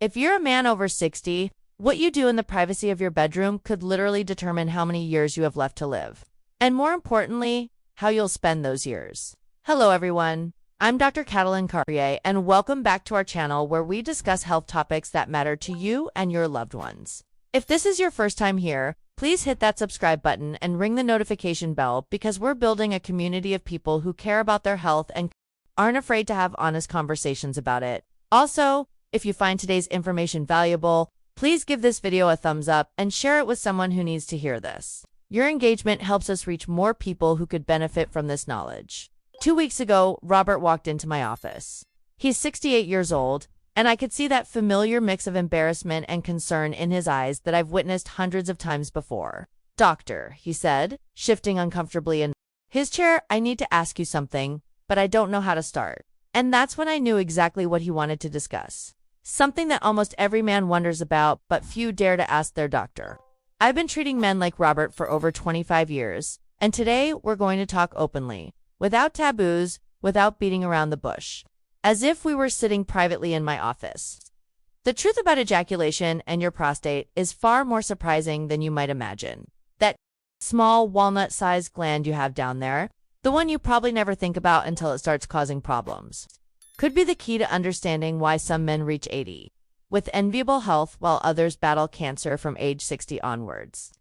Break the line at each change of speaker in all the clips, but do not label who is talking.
If you're a man over 60, what you do in the privacy of your bedroom could literally determine how many years you have left to live. And more importantly, how you'll spend those years. Hello everyone, I'm Dr. Katalyn Cari, and welcome back to our channel where we discuss health topics that matter to you and your loved ones. If this is your first time here, please hit that subscribe button and ring the notification bell because we're building a community of people who care about their health and aren't afraid to have honest conversations about it. Also, if you find today's information valuable, please give this video a thumbs up and share it with someone who needs to hear this. Your engagement helps us reach more people who could benefit from this knowledge. 2 weeks ago, Robert walked into my office. He's 68 years old, and I could see that familiar mix of embarrassment and concern in his eyes that I've witnessed hundreds of times before. "Doctor," he said, shifting uncomfortably in his chair, "I need to ask you something, but I don't know how to start." And that's when I knew exactly what he wanted to discuss. Something that almost every man wonders about, but few dare to ask their doctor. I've been treating men like Robert for over 25 years, and today we're going to talk openly, without taboos, without beating around the bush, as if we were sitting privately in my office. The truth about ejaculation and your prostate is far more surprising than you might imagine. That small walnut-sized gland you have down there, the one you probably never think about until it starts causing problems, could be the key to understanding why some men reach 80 with enviable health while others battle cancer from age 60 onwards.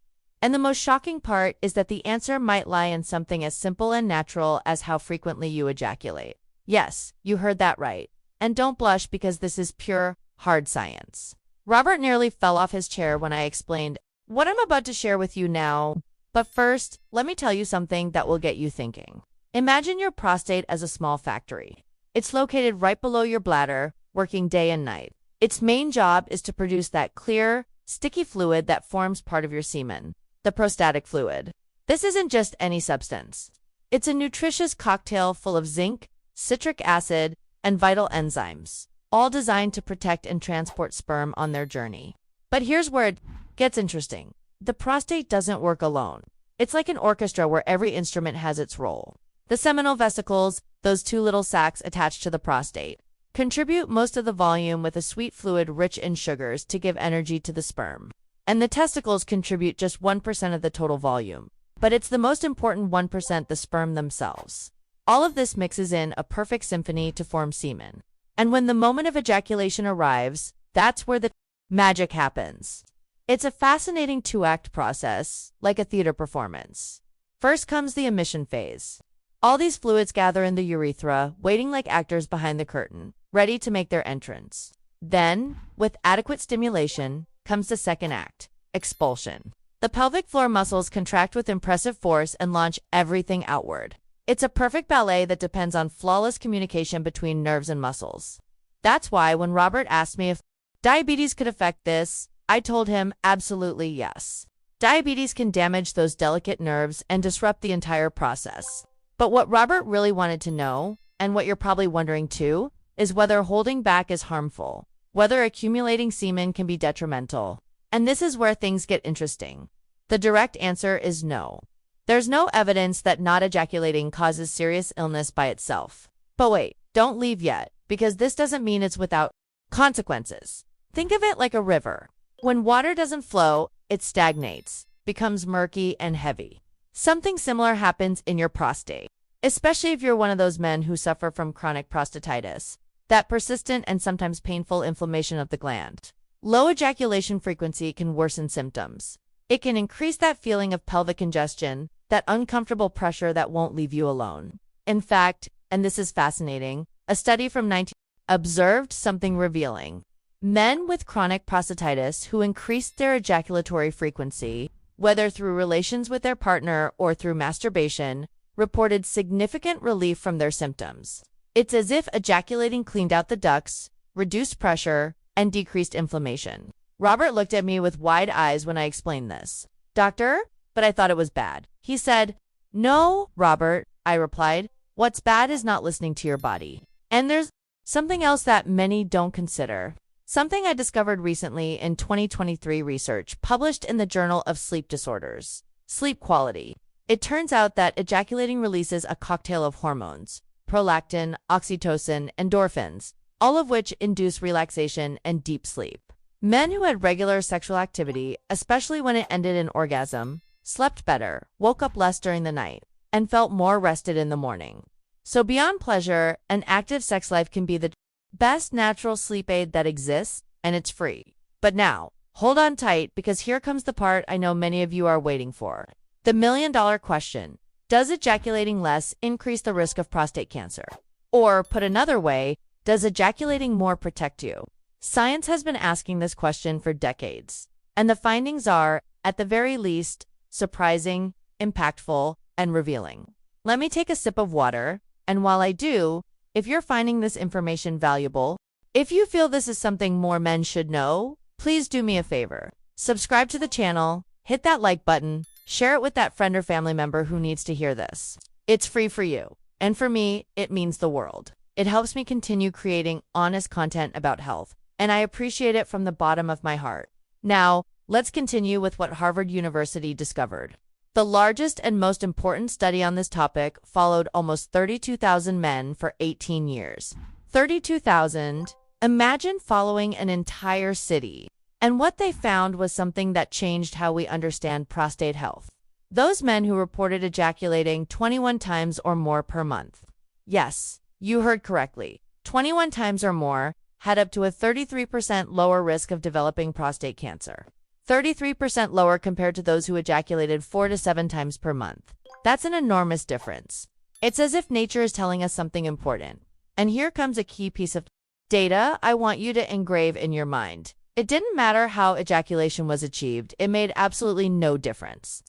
And the most shocking part is that the answer might lie in something as simple and natural as how frequently you ejaculate. Yes, you heard that right. And don't blush because this is pure, hard science. Robert nearly fell off his chair when I explained what I'm about to share with you now. But first, let me tell you something that will get you thinking. Imagine your prostate as a small factory. It's located right below your bladder, working day and night. Its main job is to produce that clear, sticky fluid that forms part of your semen, the prostatic fluid. This isn't just any substance. It's a nutritious cocktail full of zinc, citric acid, and vital enzymes, all designed to protect and transport sperm on their journey. But here's where it gets interesting. The prostate doesn't work alone. It's like an orchestra where every instrument has its role. The seminal vesicles, those two little sacs attached to the prostate, contribute most of the volume with a sweet fluid rich in sugars to give energy to the sperm. And the testicles contribute just 1% of the total volume. But it's the most important 1%, the sperm themselves. All of this mixes in a perfect symphony to form semen. And when the moment of ejaculation arrives, that's where the magic happens. It's a fascinating two-act process, like a theater performance. First comes the emission phase. All these fluids gather in the urethra, waiting like actors behind the curtain, ready to make their entrance. Then, with adequate stimulation, comes the second act, expulsion. The pelvic floor muscles contract with impressive force and launch everything outward. It's a perfect ballet that depends on flawless communication between nerves and muscles. That's why when Robert asked me if diabetes could affect this, I told him absolutely yes. Diabetes can damage those delicate nerves and disrupt the entire process. But what Robert really wanted to know, and what you're probably wondering too, is whether holding back is harmful, whether accumulating semen can be detrimental. And this is where things get interesting. The direct answer is no. There's no evidence that not ejaculating causes serious illness by itself. But wait, don't leave yet, because this doesn't mean it's without consequences. Think of it like a river. When water doesn't flow, it stagnates, becomes murky and heavy. Something similar happens in your prostate, especially if you're one of those men who suffer from chronic prostatitis, that persistent and sometimes painful inflammation of the gland. Low ejaculation frequency can worsen symptoms. It can increase that feeling of pelvic congestion, that uncomfortable pressure that won't leave you alone. In fact, and this is fascinating, a study from 19 observed something revealing. Men with chronic prostatitis who increased their ejaculatory frequency, whether through relations with their partner or through masturbation, reported significant relief from their symptoms. It's as if ejaculating cleaned out the ducts, reduced pressure, and decreased inflammation. Robert looked at me with wide eyes when I explained this. "Doctor, but I thought it was bad." He said. "No, Robert," I replied. "What's bad is not listening to your body." And there's something else that many don't consider. Something I discovered recently in 2023 research published in the Journal of Sleep Disorders. Sleep quality. It turns out that ejaculating releases a cocktail of hormones, prolactin, oxytocin, endorphins, all of which induce relaxation and deep sleep. Men who had regular sexual activity, especially when it ended in orgasm, slept better, woke up less during the night, and felt more rested in the morning. So beyond pleasure, an active sex life can be the best natural sleep aid that exists, and it's free. But now, hold on tight, because here comes the part I know many of you are waiting for. The million-dollar question: does ejaculating less increase the risk of prostate cancer? Or, put another way, does ejaculating more protect you? Science has been asking this question for decades, and the findings are, at the very least, surprising, impactful, and revealing. Let me take a sip of water, and while I do, if you're finding this information valuable, if you feel this is something more men should know, please do me a favor. Subscribe to the channel, hit that like button, share it with that friend or family member who needs to hear this. It's free for you, and for me, it means the world. It helps me continue creating honest content about health, and I appreciate it from the bottom of my heart. Now, let's continue with what Harvard University discovered. The largest and most important study on this topic followed almost 32,000 men for 18 years. 32,000? Imagine following an entire city. And what they found was something that changed how we understand prostate health. Those men who reported ejaculating 21 times or more per month. Yes, you heard correctly. 21 times or more had up to a 33% lower risk of developing prostate cancer. 33% lower compared to those who ejaculated 4 to 7 times per month. That's an enormous difference. It's as if nature is telling us something important. And here comes a key piece of data I want you to engrave in your mind. It didn't matter how ejaculation was achieved, it made absolutely no difference.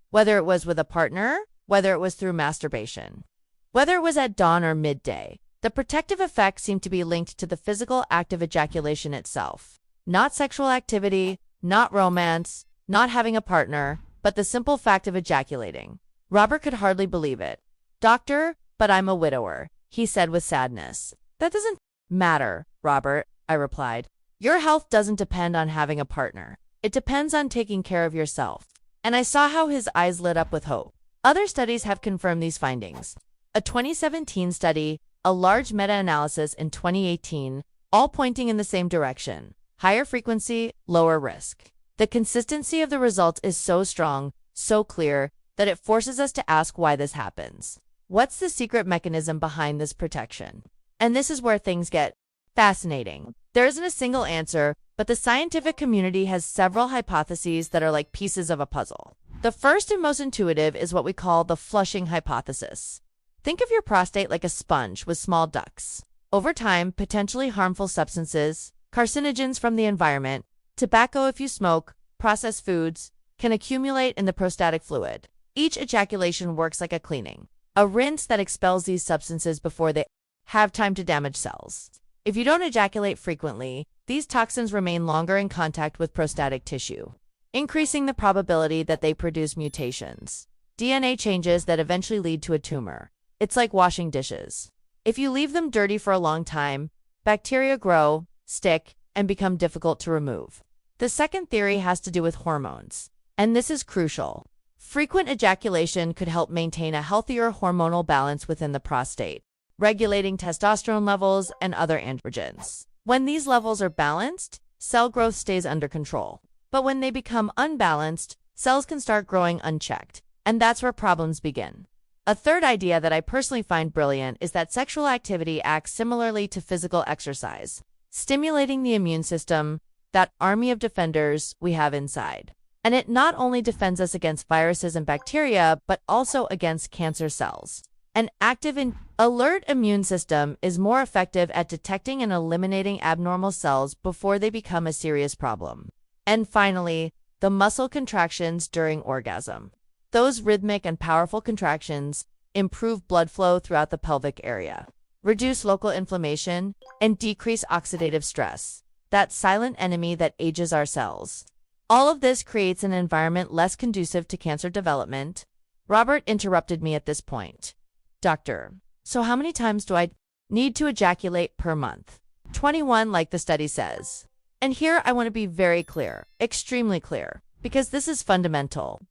Whether it was with a partner, whether it was through masturbation, whether it was at dawn or midday, the protective effect seemed to be linked to the physical act of ejaculation itself. Not sexual activity, not romance, not having a partner, but the simple fact of ejaculating. Robert could hardly believe it. "Doctor, but I'm a widower," he said with sadness. "That doesn't matter, Robert," I replied. "Your health doesn't depend on having a partner. It depends on taking care of yourself." And I saw how his eyes lit up with hope. Other studies have confirmed these findings. A 2017 study, a large meta-analysis in 2018, all pointing in the same direction. Higher frequency, lower risk. The consistency of the results is so strong, so clear, that it forces us to ask why this happens. What's the secret mechanism behind this protection? And this is where things get fascinating. There isn't a single answer, but the scientific community has several hypotheses that are like pieces of a puzzle. The first and most intuitive is what we call the flushing hypothesis. Think of your prostate like a sponge with small ducts. Over time, potentially harmful substances, carcinogens from the environment, tobacco if you smoke, processed foods, can accumulate in the prostatic fluid. Each ejaculation works like a cleaning, a rinse that expels these substances before they have time to damage cells. If you don't ejaculate frequently, these toxins remain longer in contact with prostatic tissue, increasing the probability that they produce mutations, DNA changes that eventually lead to a tumor. It's like washing dishes. If you leave them dirty for a long time, bacteria grow, stick, and become difficult to remove. The second theory has to do with hormones, and this is crucial. Frequent ejaculation could help maintain a healthier hormonal balance within the prostate, regulating testosterone levels and other androgens. When these levels are balanced, cell growth stays under control. But when they become unbalanced, cells can start growing unchecked, and that's where problems begin. A third idea that I personally find brilliant is that sexual activity acts similarly to physical exercise, stimulating the immune system, that army of defenders we have inside. And it not only defends us against viruses and bacteria, but also against cancer cells. An active and alert immune system is more effective at detecting and eliminating abnormal cells before they become a serious problem. And finally, the muscle contractions during orgasm. Those rhythmic and powerful contractions improve blood flow throughout the pelvic area, reduce local inflammation, and decrease oxidative stress, that silent enemy that ages our cells. All of this creates an environment less conducive to cancer development. Robert interrupted me at this point. "Doctor, so how many times do I need to ejaculate per month?" 21, like the study says. And here I want to be very clear, extremely clear, because this is fundamental.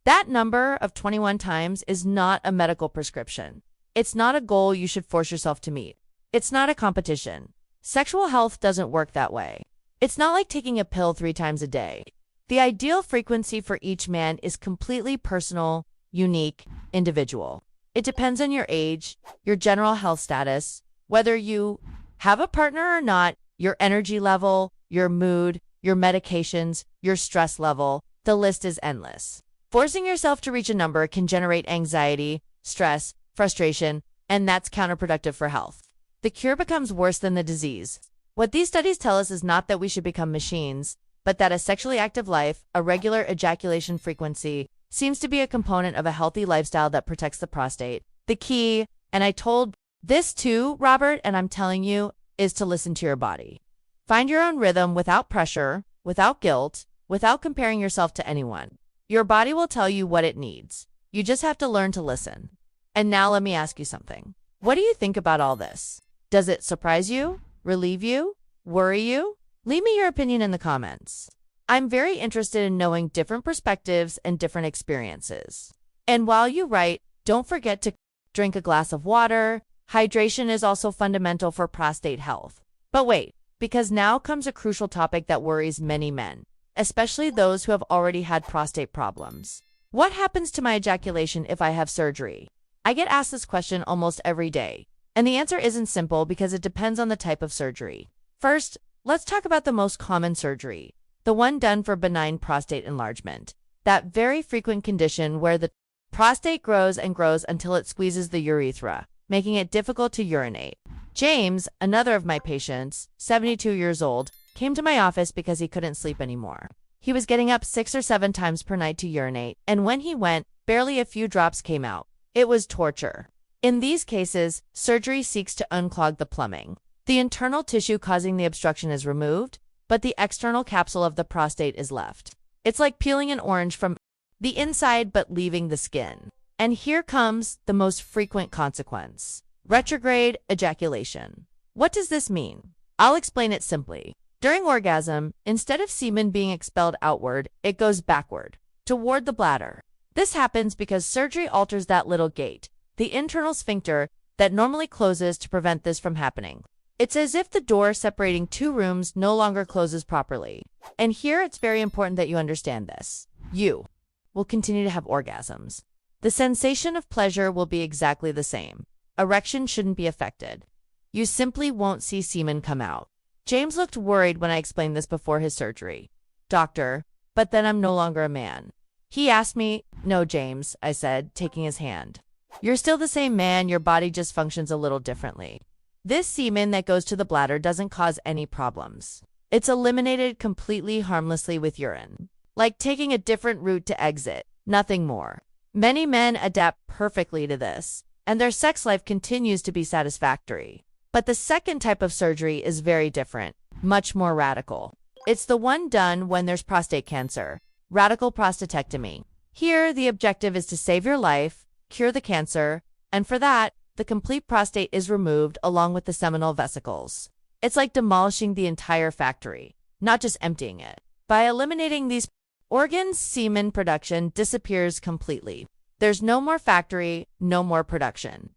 That number of 21 times is not a medical prescription. It's not a goal you should force yourself to meet. It's not a competition. Sexual health doesn't work that way. It's not like taking a pill 3 times a day. The ideal frequency for each man is completely personal, unique, individual. It depends on your age, your general health status, whether you have a partner or not, your energy level, your mood, your medications, your stress level. The list is endless. Forcing yourself to reach a number can generate anxiety, stress, frustration, and that's counterproductive for health. The cure becomes worse than the disease. What these studies tell us is not that we should become machines, but that a sexually active life, a regular ejaculation frequency, seems to be a component of a healthy lifestyle that protects the prostate. The key, and I told this too, Robert, and I'm telling you, is to listen to your body. Find your own rhythm without pressure, without guilt, without comparing yourself to anyone. Your body will tell you what it needs. You just have to learn to listen. And now let me ask you something. What do you think about all this? Does it surprise you, relieve you, worry you? Leave me your opinion in the comments. I'm very interested in knowing different perspectives and different experiences. And while you write, don't forget to drink a glass of water. Hydration is also fundamental for prostate health. But wait, because now comes a crucial topic that worries many men, especially those who have already had prostate problems. What happens to my ejaculation if I have surgery? I get asked this question almost every day, and the answer isn't simple because it depends on the type of surgery. First, let's talk about the most common surgery, the one done for benign prostate enlargement, that very frequent condition where the prostate grows and grows until it squeezes the urethra, making it difficult to urinate. James, another of my patients, 72 years old, came to my office because he couldn't sleep anymore. He was getting up 6 or 7 times per night to urinate, and when he went, barely a few drops came out. It was torture. In these cases, surgery seeks to unclog the plumbing. The internal tissue causing the obstruction is removed, but the external capsule of the prostate is left. It's like peeling an orange from the inside but leaving the skin. And here comes the most frequent consequence: retrograde ejaculation. What does this mean? I'll explain it simply. During orgasm, instead of semen being expelled outward, it goes backward, toward the bladder. This happens because surgery alters that little gate, the internal sphincter, that normally closes to prevent this from happening. It's as if the door separating 2 rooms no longer closes properly. And here it's very important that you understand this. You will continue to have orgasms. The sensation of pleasure will be exactly the same. Erection shouldn't be affected. You simply won't see semen come out. James looked worried when I explained this before his surgery. Doctor, but then I'm no longer a man. He asked me. No, James, I said, taking his hand. You're still the same man, your body just functions a little differently. This semen that goes to the bladder doesn't cause any problems. It's eliminated completely harmlessly with urine. Like taking a different route to exit, nothing more. Many men adapt perfectly to this, and their sex life continues to be satisfactory. But the second type of surgery is very different, much more radical. It's the one done when there's prostate cancer, radical prostatectomy. Here, the objective is to save your life, cure the cancer, and for that, the complete prostate is removed along with the seminal vesicles. It's like demolishing the entire factory, not just emptying it. By eliminating these organs, semen production disappears completely. There's no more factory, no more production.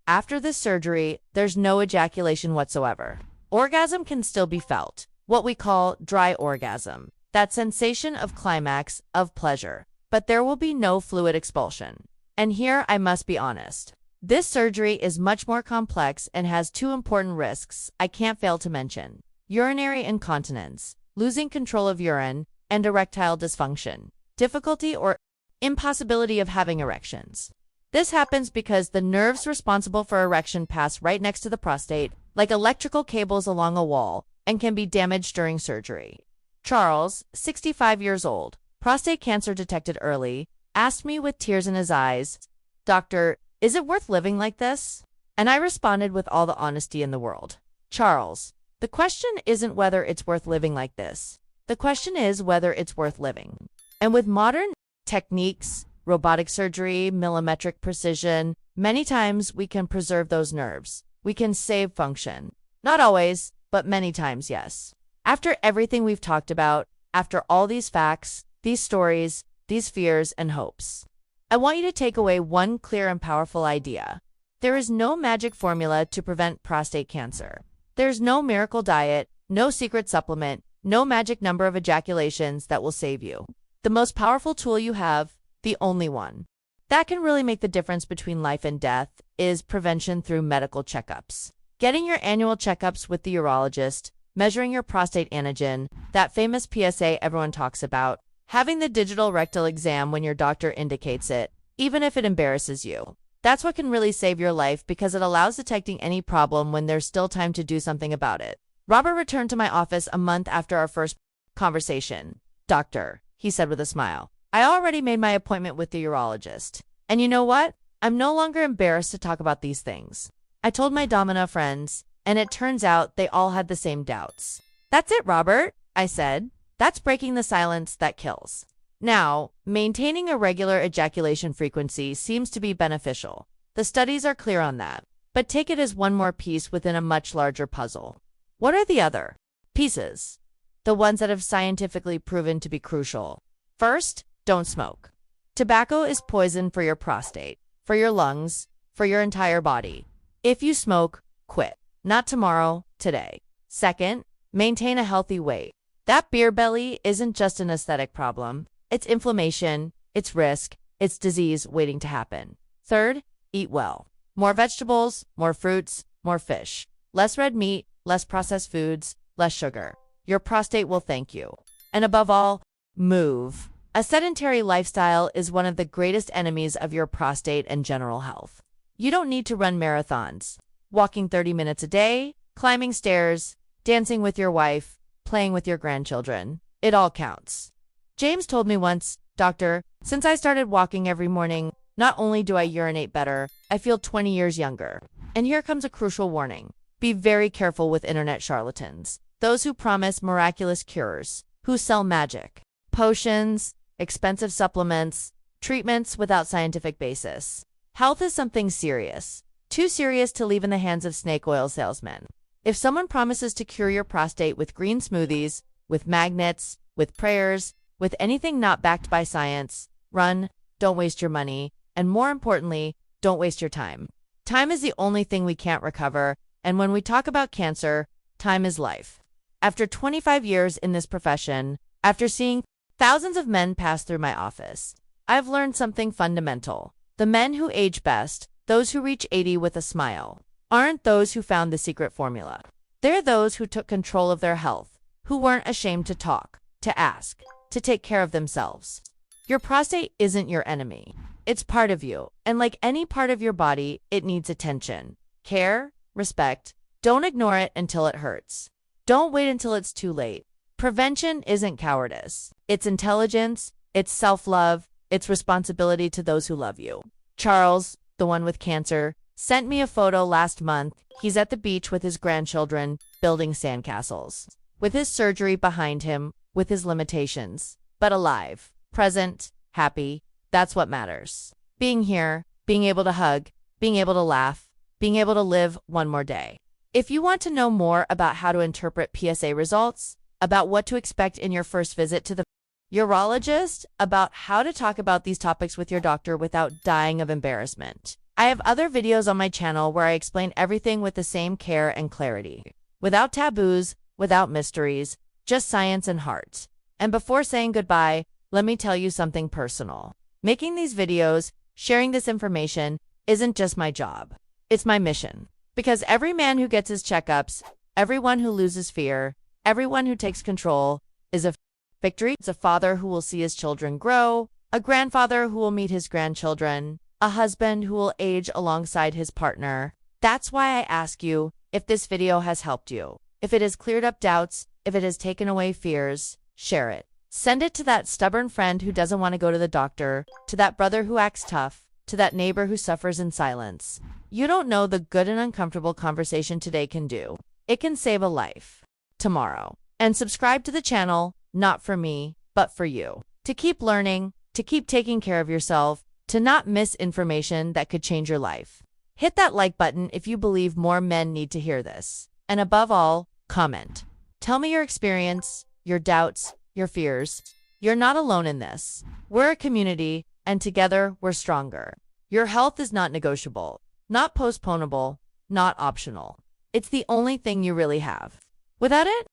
After this surgery, there's no ejaculation whatsoever. Orgasm can still be felt, what we call dry orgasm, that sensation of climax, of pleasure, but there will be no fluid expulsion. And here I must be honest. This surgery is much more complex and has 2 important risks I can't fail to mention: urinary incontinence, losing control of urine, and erectile dysfunction, difficulty or impossibility of having erections. This happens because the nerves responsible for erection pass right next to the prostate, like electrical cables along a wall, and can be damaged during surgery. Charles, 65 years old, prostate cancer detected early, asked me with tears in his eyes, "Doctor, is it worth living like this?" And I responded with all the honesty in the world. Charles, the question isn't whether it's worth living like this. The question is whether it's worth living. And with modern techniques, robotic surgery, millimetric precision, many times we can preserve those nerves. We can save function. Not always, but many times, yes. After everything we've talked about, after all these facts, these stories, these fears and hopes, I want you to take away one clear and powerful idea. There is no magic formula to prevent prostate cancer. There's no miracle diet, no secret supplement, no magic number of ejaculations that will save you. The most powerful tool you have, the only one, that can really make the difference between life and death is prevention through medical checkups. Getting your annual checkups with the urologist, measuring your prostate antigen, that famous PSA everyone talks about, having the digital rectal exam when your doctor indicates it, even if it embarrasses you. That's what can really save your life because it allows detecting any problem when there's still time to do something about it. Robert returned to my office a month after our first conversation. "Doctor," he said with a smile, "I already made my appointment with the urologist. And you know what? I'm no longer embarrassed to talk about these things." I told my domina friends, and it turns out they all had the same doubts. "That's it, Robert," I said. "That's breaking the silence that kills." Now, maintaining a regular ejaculation frequency seems to be beneficial. The studies are clear on that. But take it as one more piece within a much larger puzzle. What are the other pieces? The ones that have scientifically proven to be crucial. First, don't smoke. Tobacco is poison for your prostate, for your lungs, for your entire body. If you smoke, quit. Not tomorrow, today. Second, maintain a healthy weight. That beer belly isn't just an aesthetic problem. It's inflammation, it's risk, it's disease waiting to happen. Third, eat well. More vegetables, more fruits, more fish. Less red meat, less processed foods, less sugar. Your prostate will thank you. And above all, move. A sedentary lifestyle is one of the greatest enemies of your prostate and general health. You don't need to run marathons. Walking 30 minutes a day, climbing stairs, dancing with your wife, playing with your grandchildren. It all counts. James told me once, "Doctor, since I started walking every morning, not only do I urinate better, I feel 20 years younger." And here comes a crucial warning. Be very careful with internet charlatans. Those who promise miraculous cures, who sell magic, potions, expensive supplements, treatments without scientific basis. Health is something serious. Too serious to leave in the hands of snake oil salesmen. If someone promises to cure your prostate with green smoothies, with magnets, with prayers, with anything not backed by science, run, don't waste your money, and more importantly, don't waste your time. Time is the only thing we can't recover, and when we talk about cancer, time is life. After 25 years in this profession, after seeing thousands of men pass through my office, I've learned something fundamental. The men who age best, those who reach 80 with a smile, aren't those who found the secret formula. They're those who took control of their health, who weren't ashamed to talk, to ask, to take care of themselves. Your prostate isn't your enemy. It's part of you, and like any part of your body, it needs attention, care, respect. Don't ignore it until it hurts. Don't wait until it's too late. Prevention isn't cowardice. It's intelligence, it's self-love, it's responsibility to those who love you. Charles, the one with cancer, sent me a photo last month. He's at the beach with his grandchildren, building sandcastles. With his surgery behind him, with his limitations, but alive, present, happy. That's what matters. Being here, being able to hug, being able to laugh, being able to live one more day. If you want to know more about how to interpret PSA results, about what to expect in your first visit to the urologist, about how to talk about these topics with your doctor without dying of embarrassment, I have other videos on my channel where I explain everything with the same care and clarity. Without taboos, without mysteries, just science and heart. And before saying goodbye, let me tell you something personal. Making these videos, sharing this information, isn't just my job. It's my mission. Because every man who gets his checkups, everyone who loses fear, everyone who takes control, is a victory. It's a father who will see his children grow, a grandfather who will meet his grandchildren, a husband who will age alongside his partner. That's why I ask you if this video has helped you. If it has cleared up doubts, if it has taken away fears, share it. Send it to that stubborn friend who doesn't want to go to the doctor, to that brother who acts tough, to that neighbor who suffers in silence. You don't know the good and uncomfortable conversation today can do. It can save a life tomorrow. And subscribe to the channel, not for me, but for you. To keep learning, to keep taking care of yourself, to not miss information that could change your life. Hit that like button if you believe more men need to hear this. And above all, comment. Tell me your experience, your doubts, your fears. You're not alone in this. We're a community, and together we're stronger. Your health is not negotiable, not postponable, not optional. It's the only thing you really have. Without it,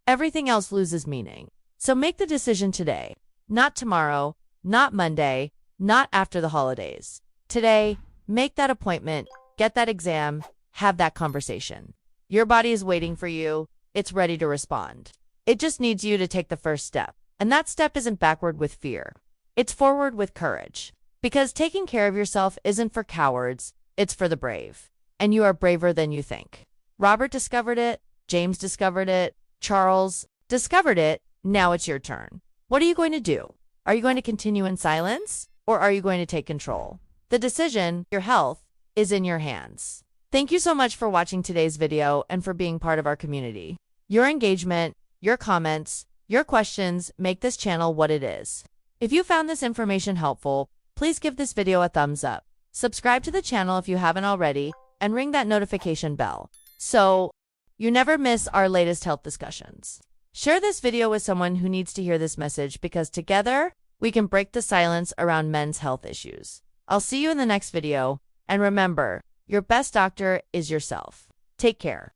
everything else loses meaning. So make the decision today, not tomorrow, not Monday, not after the holidays. Today, make that appointment, get that exam, have that conversation. Your body is waiting for you. It's ready to respond. It just needs you to take the first step. And that step isn't backward with fear. It's forward with courage. Because taking care of yourself isn't for cowards, it's for the brave. And you are braver than you think. Robert discovered it. James discovered it. Charles discovered it. Now it's your turn. What are you going to do? Are you going to continue in silence? Or are you going to take control? The decision, your health, is in your hands. Thank you so much for watching today's video and for being part of our community. Your engagement, your comments, your questions make this channel what it is. If you found this information helpful, please give this video a thumbs up. Subscribe to the channel if you haven't already, and ring that notification bell so you never miss our latest health discussions. Share this video with someone who needs to hear this message because together, we can break the silence around men's health issues. I'll see you in the next video, and remember, your best doctor is yourself. Take care.